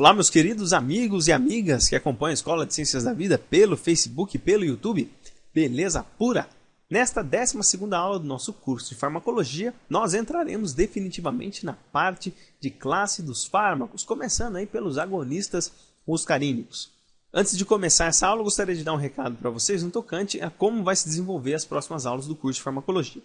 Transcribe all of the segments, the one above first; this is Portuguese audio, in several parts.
Olá, meus queridos amigos e amigas que acompanham a Escola de Ciências da Vida pelo Facebook e pelo YouTube. Beleza pura? Nesta 12ª aula do nosso curso de farmacologia, nós entraremos definitivamente na parte de classe dos fármacos, começando aí pelos agonistas muscarínicos. Antes de começar essa aula, eu gostaria de dar um recado para vocês no tocante a como vai se desenvolver as próximas aulas do curso de farmacologia.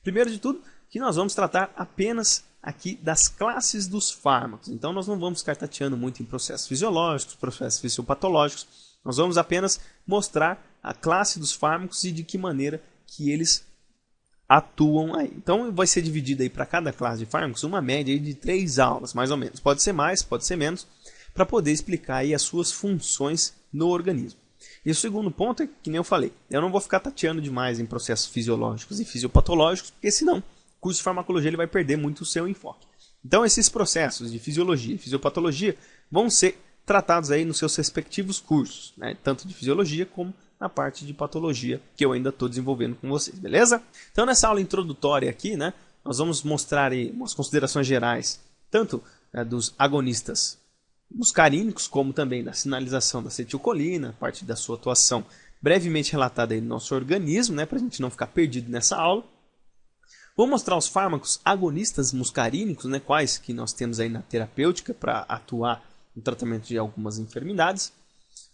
Primeiro de tudo, que nós vamos tratar apenas aqui das classes dos fármacos. Então nós não vamos ficar tateando muito em processos fisiológicos, processos fisiopatológicos. Nós vamos apenas mostrar a classe dos fármacos e de que maneira que eles atuam aí. Então vai ser dividido aí para cada classe de fármacos uma média aí de 3 aulas, mais ou menos. Pode ser mais, pode ser menos, para poder explicar aí as suas funções no organismo. E o segundo ponto é que nem eu falei, eu não vou ficar tateando demais em processos fisiológicos e fisiopatológicos, porque senão o curso de farmacologia ele vai perder muito o seu enfoque. Então esses processos de fisiologia e fisiopatologia vão ser tratados aí nos seus respectivos cursos, né? Tanto de fisiologia como na parte de patologia que eu ainda estou desenvolvendo com vocês, beleza? Então nessa aula introdutória aqui, né, nós vamos mostrar aí umas considerações gerais, tanto dos agonistas muscarínicos, como também da sinalização da acetilcolina, parte da sua atuação brevemente relatada aí no nosso organismo, né, para a gente não ficar perdido nessa aula. Vou mostrar os fármacos agonistas muscarínicos, né, quais que nós temos aí na terapêutica para atuar no tratamento de algumas enfermidades.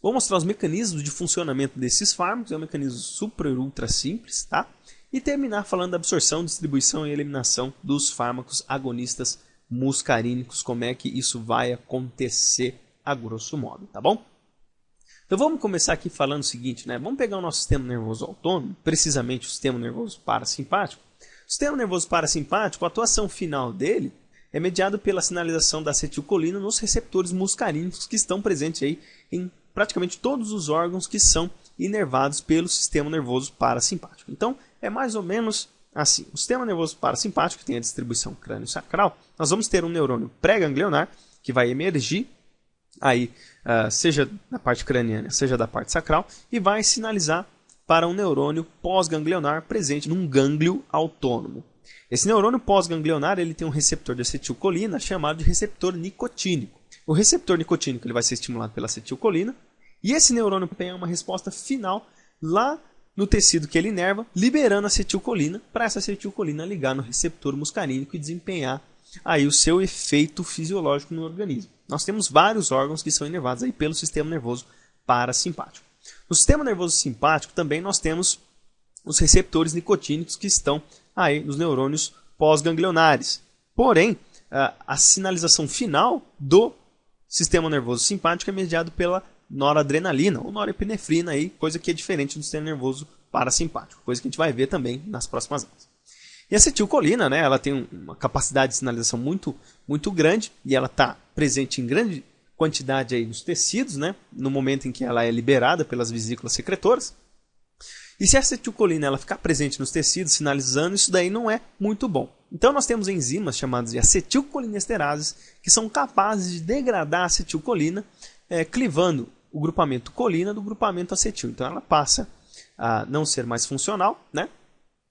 Vou mostrar os mecanismos de funcionamento desses fármacos, é um mecanismo super ultra simples, tá? E terminar falando da absorção, distribuição e eliminação dos fármacos agonistas muscarínicos, como é que isso vai acontecer a grosso modo, tá bom? Então vamos começar aqui falando o seguinte, né? Vamos pegar o nosso sistema nervoso autônomo, precisamente o sistema nervoso parasimpático. O sistema nervoso parasimpático, a atuação final dele é mediado pela sinalização da acetilcolina nos receptores muscarínicos que estão presentes aí em praticamente todos os órgãos que são inervados pelo sistema nervoso parasimpático. Então é mais ou menos assim, o sistema nervoso parasimpático, que tem a distribuição crânio-sacral, nós vamos ter um neurônio pré-ganglionar, que vai emergir, aí, seja da parte craniana, seja da parte sacral, e vai sinalizar para um neurônio pós-ganglionar presente num gânglio autônomo. Esse neurônio pós-ganglionar ele tem um receptor de acetilcolina chamado de receptor nicotínico. O receptor nicotínico ele vai ser estimulado pela acetilcolina, e esse neurônio tem uma resposta final lá no tecido que ele inerva, liberando acetilcolina, para essa acetilcolina ligar no receptor muscarínico e desempenhar aí o seu efeito fisiológico no organismo. Nós temos vários órgãos que são inervados aí pelo sistema nervoso parasimpático. No sistema nervoso simpático também nós temos os receptores nicotínicos que estão aí nos neurônios pós-ganglionares. Porém, a sinalização final do sistema nervoso simpático é mediado pela noradrenalina ou norepinefrina, aí, coisa que é diferente do sistema nervoso parasimpático, coisa que a gente vai ver também nas próximas aulas. E a acetilcolina, né, ela tem uma capacidade de sinalização muito, muito grande e ela está presente em grande quantidade aí nos tecidos, né, no momento em que ela é liberada pelas vesículas secretoras. E se a acetilcolina ela ficar presente nos tecidos, sinalizando, isso daí não é muito bom. Então nós temos enzimas chamadas de acetilcolinesterases que são capazes de degradar a acetilcolina, clivando o grupamento colina do grupamento acetil. Então ela passa a não ser mais funcional, né?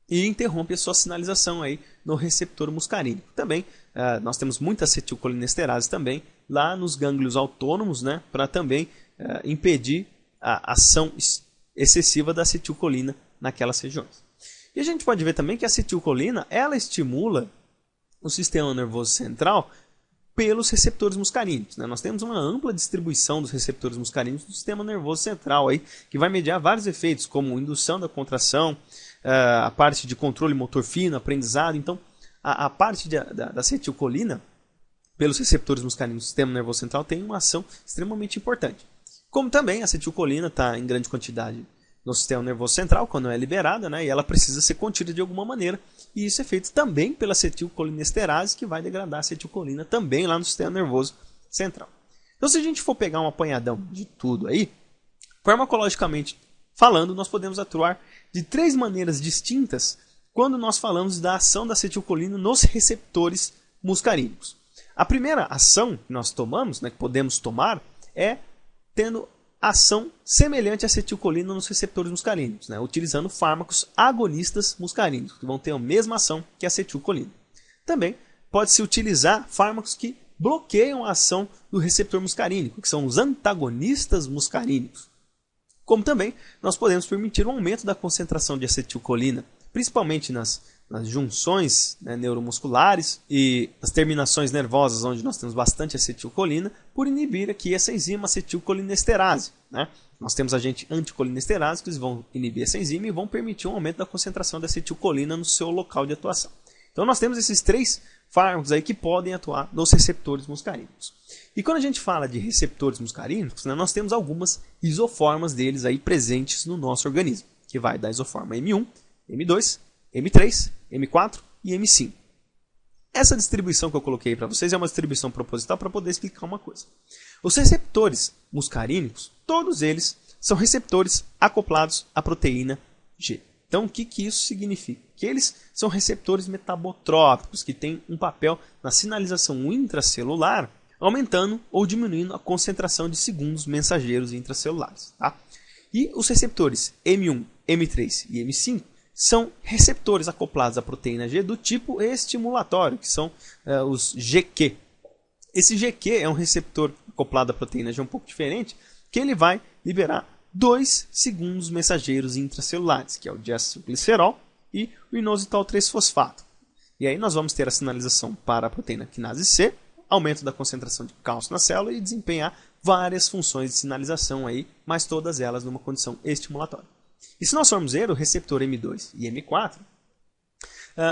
E interrompe a sua sinalização aí no receptor muscarínico. Também nós temos muitas acetilcolinesterases também lá nos gânglios autônomos, né? Para também impedir a ação excessiva da acetilcolina naquelas regiões. E a gente pode ver também que a acetilcolina ela estimula o sistema nervoso central pelos receptores muscarínicos, né? Nós temos uma ampla distribuição dos receptores muscarínicos do sistema nervoso central, aí, que vai mediar vários efeitos, como indução da contração, a parte de controle motor fino, aprendizado. Então, a parte da acetilcolina pelos receptores muscarínicos do sistema nervoso central tem uma ação extremamente importante. Como também a acetilcolina está em grande quantidade no sistema nervoso central, quando é liberada, né, e ela precisa ser contida de alguma maneira, e isso é feito também pela acetilcolinesterase, que vai degradar a acetilcolina também lá no sistema nervoso central. Então, se a gente for pegar um apanhadão de tudo aí, farmacologicamente falando, nós podemos atuar de 3 maneiras distintas quando nós falamos da ação da acetilcolina nos receptores muscarínicos. A primeira ação que nós tomamos, né, que podemos tomar, é tendo ação semelhante à acetilcolina nos receptores muscarínicos, né? Utilizando fármacos agonistas muscarínicos, que vão ter a mesma ação que a acetilcolina. Também pode-se utilizar fármacos que bloqueiam a ação do receptor muscarínico, que são os antagonistas muscarínicos. Como também nós podemos permitir um aumento da concentração de acetilcolina, principalmente nas junções, né, neuromusculares e nas terminações nervosas, onde nós temos bastante acetilcolina, por inibir aqui essa enzima acetilcolinesterase, né? Nós temos agentes anticolinesterase que vão inibir essa enzima e vão permitir um aumento da concentração da acetilcolina no seu local de atuação. Então nós temos esses 3 fármacos aí que podem atuar nos receptores muscarínicos. E quando a gente fala de receptores muscarínicos, né, nós temos algumas isoformas deles aí presentes no nosso organismo, que vai da isoforma M1, M2, M3, M4 e M5. Essa distribuição que eu coloquei para vocês é uma distribuição proposital para poder explicar uma coisa. Os receptores muscarínicos, todos eles são receptores acoplados à proteína G. Então, o que isso significa? Que eles são receptores metabotrópicos, que têm um papel na sinalização intracelular, aumentando ou diminuindo a concentração de segundos mensageiros intracelulares. Tá? E os receptores M1, M3 e M5 são receptores acoplados à proteína G do tipo estimulatório, que são os GQ. Esse GQ é um receptor acoplado à proteína G um pouco diferente, que ele vai liberar 2 segundos mensageiros intracelulares, que é o diacilglicerol e o inositol 3-fosfato. E aí nós vamos ter a sinalização para a proteína quinase C, aumento da concentração de cálcio na célula e desempenhar várias funções de sinalização aí, mas todas elas numa condição estimulatória. E se nós formos ver o receptor M2 e M4,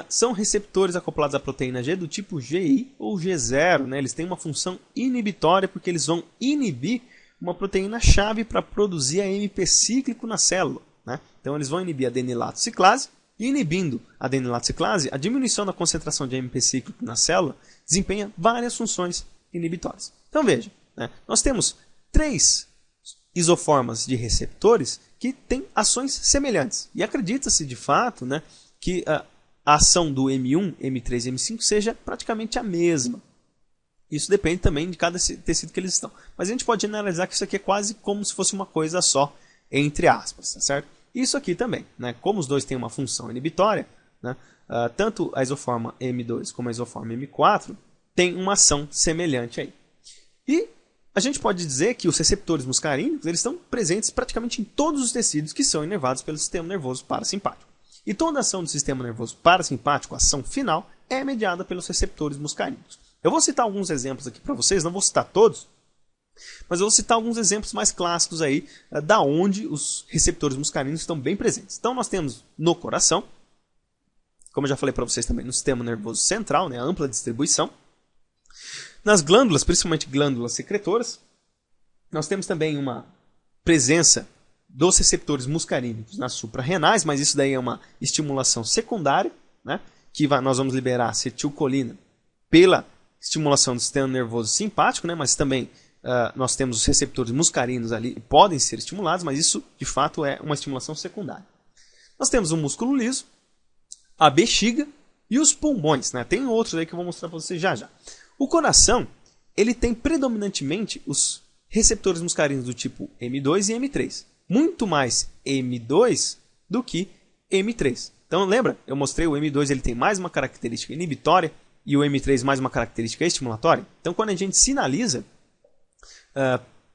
são receptores acoplados à proteína G do tipo GI ou G0. Né? Eles têm uma função inibitória porque eles vão inibir uma proteína-chave para produzir AMP cíclico na célula. Né? Então eles vão inibir a adenilato ciclase, e inibindo a adenilato ciclase, a diminuição da concentração de AMP cíclico na célula desempenha várias funções inibitórias. Então veja, né? Nós temos 3 isoformas de receptores que têm ações semelhantes. E acredita-se de fato, né, que a ação do M1, M3 e M5 seja praticamente a mesma. Isso depende também de cada tecido que eles estão. Mas a gente pode analisar que isso aqui é quase como se fosse uma coisa só, entre aspas, tá certo? Isso aqui também, né? Como os dois têm uma função inibitória, né? Tanto a isoforma M2 como a isoforma M4 têm uma ação semelhante aí. E a gente pode dizer que os receptores muscarínicos eles estão presentes praticamente em todos os tecidos que são inervados pelo sistema nervoso parasimpático. E toda ação do sistema nervoso parasimpático, a ação final, é mediada pelos receptores muscarínicos. Eu vou citar alguns exemplos aqui para vocês, não vou citar todos, mas eu vou citar alguns exemplos mais clássicos aí da onde os receptores muscarínicos estão bem presentes. Então nós temos no coração, como eu já falei para vocês também, no sistema nervoso central, né, a ampla distribuição. Nas glândulas, principalmente glândulas secretoras, nós temos também uma presença dos receptores muscarínicos nas suprarrenais, mas isso daí é uma estimulação secundária, né, que nós vamos liberar acetilcolina pela estimulação do sistema nervoso simpático, né, mas também nós temos os receptores muscarinos ali que podem ser estimulados, mas isso de fato é uma estimulação secundária. Nós temos o músculo liso, a bexiga e os pulmões, né? Tem outros aí que eu vou mostrar para vocês já já. O coração, ele tem predominantemente os receptores muscarinos do tipo M2 e M3. Muito mais M2 do que M3. Então lembra, eu mostrei o M2 ele tem mais uma característica inibitória e o M3 mais uma característica estimulatória. Então quando a gente sinaliza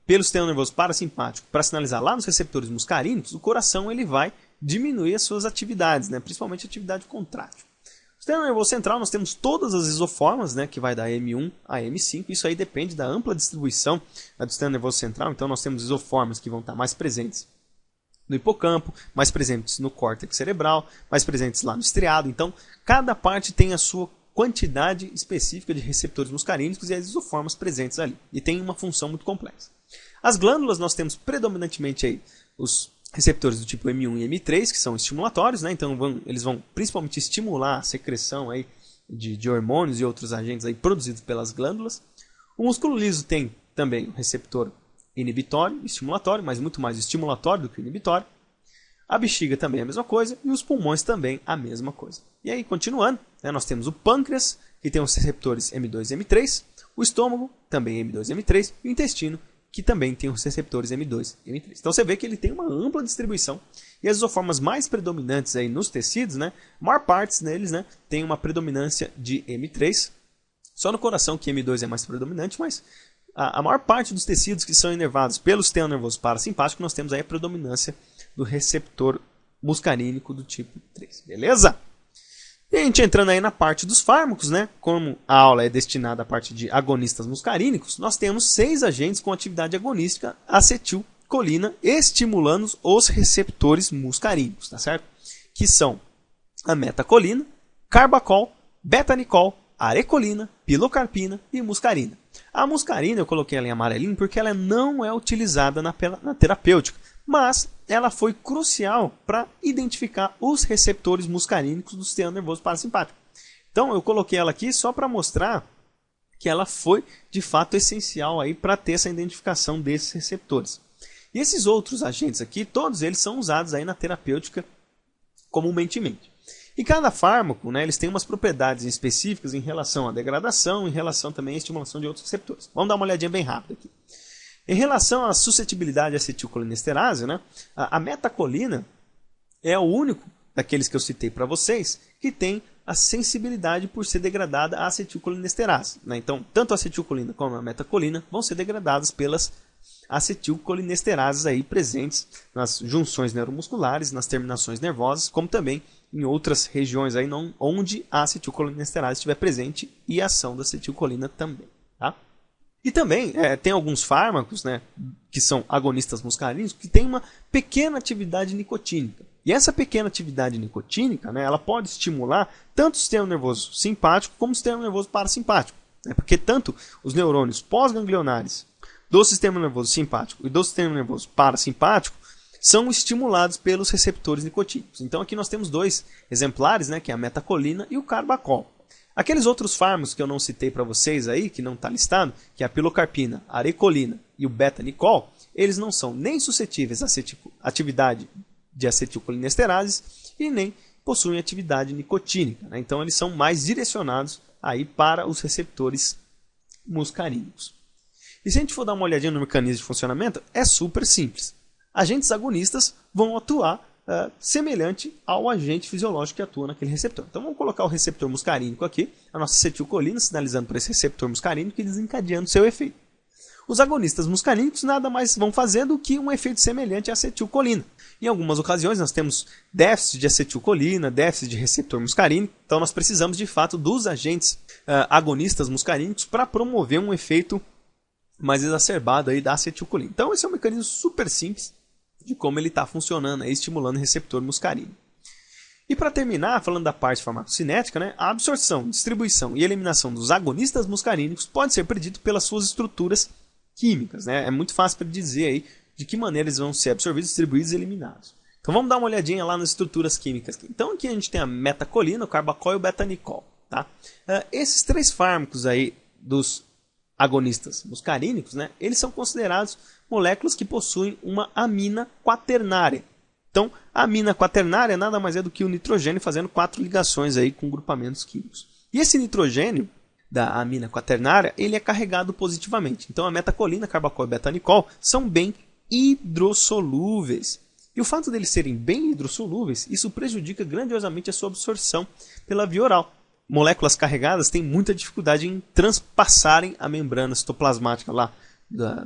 pelo sistema nervoso parasimpático para sinalizar lá nos receptores muscarínicos, o coração ele vai diminuir as suas atividades, né? Principalmente a atividade contrátil. No sistema nervoso central nós temos todas as isoformas, né? Que vai da M1 a M5, isso aí depende da ampla distribuição do sistema nervoso central, então nós temos isoformas que vão estar mais presentes no hipocampo, mais presentes no córtex cerebral, mais presentes lá no estriado, então cada parte tem a sua quantidade específica de receptores muscarínicos e as isoformas presentes ali. E tem uma função muito complexa. As glândulas nós temos predominantemente aí os receptores do tipo M1 e M3, que são estimulatórios, né? Então eles vão principalmente estimular a secreção aí de hormônios e outros agentes aí produzidos pelas glândulas. O músculo liso tem também o receptor inibitório, estimulatório, mas muito mais estimulatório do que inibitório. A bexiga também é a mesma coisa e os pulmões também a mesma coisa. E aí, continuando, né, nós temos o pâncreas, que tem os receptores M2 e M3, o estômago, também M2 e M3, e o intestino, que também tem os receptores M2 e M3. Então você vê que ele tem uma ampla distribuição e as isoformas mais predominantes aí nos tecidos, né, a maior parte deles, né, tem uma predominância de M3 Só no coração que M2 é mais predominante, mas a maior parte dos tecidos que são inervados pelo sistema nervoso parasimpático, nós temos aí a predominância do receptor muscarínico do tipo 3, beleza? E a gente entrando aí na parte dos fármacos, né? Como a aula é destinada à parte de agonistas muscarínicos, nós temos 6 agentes com atividade agonística acetilcolina estimulando os receptores muscarínicos, tá certo? Que são a metacolina, carbacol, betanicol, arecolina, pilocarpina e muscarina. A muscarina eu coloquei ela em amarelinho porque ela não é utilizada na terapêutica, mas ela foi crucial para identificar os receptores muscarínicos do sistema nervoso parasimpático. Então eu coloquei ela aqui só para mostrar que ela foi de fato essencial aí para ter essa identificação desses receptores. E esses outros agentes aqui, todos eles são usados aí na terapêutica comumente. E cada fármaco, né, eles têm umas propriedades específicas em relação à degradação, em relação também à estimulação de outros receptores. Vamos dar uma olhadinha bem rápida aqui. Em relação à suscetibilidade à acetilcolinesterase, né, a metacolina é o único daqueles que eu citei para vocês que tem a sensibilidade por ser degradada à acetilcolinesterase, né? Então, tanto a acetilcolina como a metacolina vão ser degradadas pelas acetilcolinesterases aí presentes nas junções neuromusculares, nas terminações nervosas, como também em outras regiões aí onde a acetilcolinesterase estiver presente e a ação da acetilcolina também, tá? E também tem alguns fármacos, né, que são agonistas muscarínicos que têm uma pequena atividade nicotínica. E essa pequena atividade nicotínica, né, ela pode estimular tanto o sistema nervoso simpático como o sistema nervoso parasimpático, né, porque tanto os neurônios pós-ganglionares do sistema nervoso simpático e do sistema nervoso parasimpático são estimulados pelos receptores nicotínicos. Então aqui nós temos 2 exemplares, né, que é a metacolina e o carbacol. Aqueles outros fármacos que eu não citei para vocês aí, que não está listado, que é a pilocarpina, a arecolina e o betanicol, eles não são nem suscetíveis à atividade de acetilcolinesterases e nem possuem atividade nicotínica, né? Então eles são mais direcionados aí para os receptores muscarínicos. E se a gente for dar uma olhadinha no mecanismo de funcionamento, é super simples. Agentes agonistas vão atuar semelhante ao agente fisiológico que atua naquele receptor. Então vamos colocar o receptor muscarínico aqui, a nossa acetilcolina sinalizando para esse receptor muscarínico e desencadeando seu efeito. Os agonistas muscarínicos nada mais vão fazer do que um efeito semelhante à acetilcolina. Em algumas ocasiões nós temos déficit de acetilcolina, déficit de receptor muscarínico, então nós precisamos de fato dos agentes agonistas muscarínicos para promover um efeito mais exacerbado aí da acetilcolina. Então esse é um mecanismo super simples de como ele está funcionando, aí, estimulando o receptor muscarínico. E para terminar, falando da parte farmacocinética, né, a absorção, distribuição e eliminação dos agonistas muscarínicos pode ser predito pelas suas estruturas químicas, né? É muito fácil para dizer aí de que maneira eles vão ser absorvidos, distribuídos e eliminados. Então vamos dar uma olhadinha lá nas estruturas químicas. Então aqui a gente tem a metacolina, o carbacol e o betanicol. Tá? Esses 3 fármacos aí dos agonistas muscarínicos, né, eles são considerados moléculas que possuem uma amina quaternária. Então, a amina quaternária nada mais é do que o nitrogênio fazendo 4 ligações aí com grupamentos químicos. E esse nitrogênio da amina quaternária, ele é carregado positivamente. Então, a metacolina, carbacol e betanicol são bem hidrossolúveis. E o fato deles serem bem hidrossolúveis, isso prejudica grandiosamente a sua absorção pela via oral. Moléculas carregadas têm muita dificuldade em transpassarem a membrana citoplasmática lá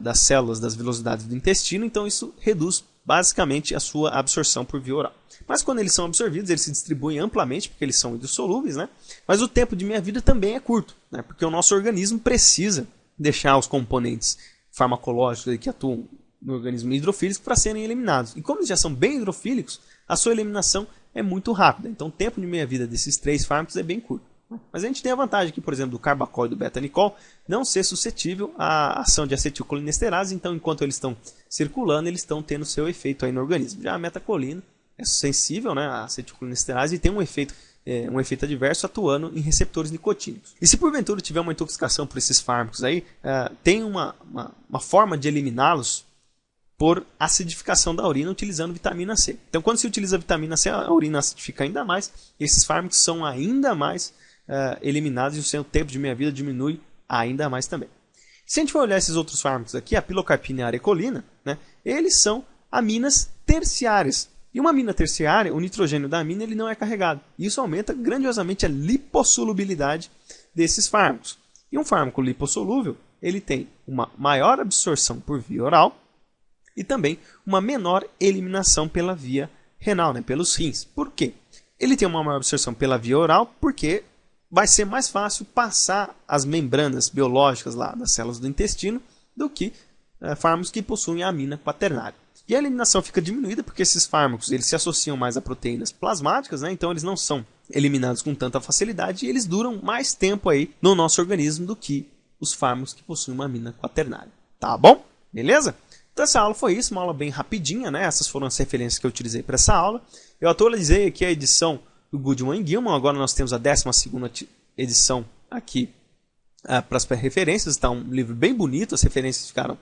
das células, das velocidades do intestino, então isso reduz basicamente a sua absorção por via oral. Mas quando eles são absorvidos, eles se distribuem amplamente, porque eles são hidrossolúveis, né? Mas o tempo de meia-vida também é curto, né? Porque o nosso organismo precisa deixar os componentes farmacológicos que atuam no organismo hidrofílico para serem eliminados. E como eles já são bem hidrofílicos, a sua eliminação é muito rápida. Então o tempo de meia-vida desses 3 fármacos é bem curto. Mas a gente tem a vantagem aqui, por exemplo, do carbacol e do betanicol não ser suscetível à ação de acetilcolinesterase, então enquanto eles estão circulando, eles estão tendo seu efeito aí no organismo. Já a metacolina é sensível, né, à acetilcolinesterase e tem um efeito adverso atuando em receptores nicotínicos. E se porventura tiver uma intoxicação por esses fármacos aí, tem uma forma de eliminá-los por acidificação da urina utilizando vitamina C. Então quando se utiliza vitamina C, a urina acidifica ainda mais, e esses fármacos são ainda mais eliminados e o seu tempo de meia-vida diminui ainda mais também. Se a gente for olhar esses outros fármacos aqui, a pilocarpina e a arecolina, né, eles são aminas terciárias. E uma amina terciária, o nitrogênio da amina, ele não é carregado. Isso aumenta grandiosamente a lipossolubilidade desses fármacos. E um fármaco lipossolúvel, ele tem uma maior absorção por via oral e também uma menor eliminação pela via renal, né, pelos rins. Por quê? Ele tem uma maior absorção pela via oral porque vai ser mais fácil passar as membranas biológicas lá das células do intestino do que fármacos que possuem a amina quaternária. E a eliminação fica diminuída porque esses fármacos eles se associam mais a proteínas plasmáticas, né? Então eles não são eliminados com tanta facilidade e eles duram mais tempo aí no nosso organismo do que os fármacos que possuem uma amina quaternária. Tá bom? Beleza? Então essa aula foi isso, uma aula bem rapidinha, né? Essas foram as referências que eu utilizei para essa aula. Eu atualizei aqui a edição do Goodman & Gilman, agora nós temos a 12ª edição aqui para as referências. Está um livro bem bonito, as referências ficaram,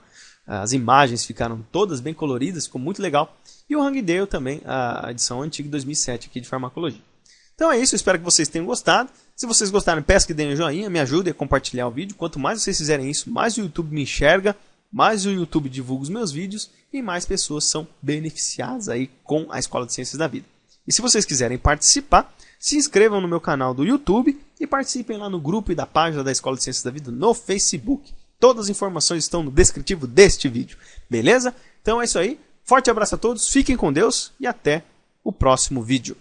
as imagens ficaram todas bem coloridas, ficou muito legal. E o Hangdale também, a edição antiga de 2007 aqui de farmacologia. Então é isso, eu espero que vocês tenham gostado. Se vocês gostarem, peço que deem um joinha, me ajudem a compartilhar o vídeo. Quanto mais vocês fizerem isso, mais o YouTube me enxerga, mais o YouTube divulga os meus vídeos e mais pessoas são beneficiadas aí com a Escola de Ciências da Vida. E se vocês quiserem participar, se inscrevam no meu canal do YouTube e participem lá no grupo e da página da Escola de Ciências da Vida no Facebook. Todas as informações estão no descritivo deste vídeo, beleza? Então é isso aí, forte abraço a todos, fiquem com Deus e até o próximo vídeo.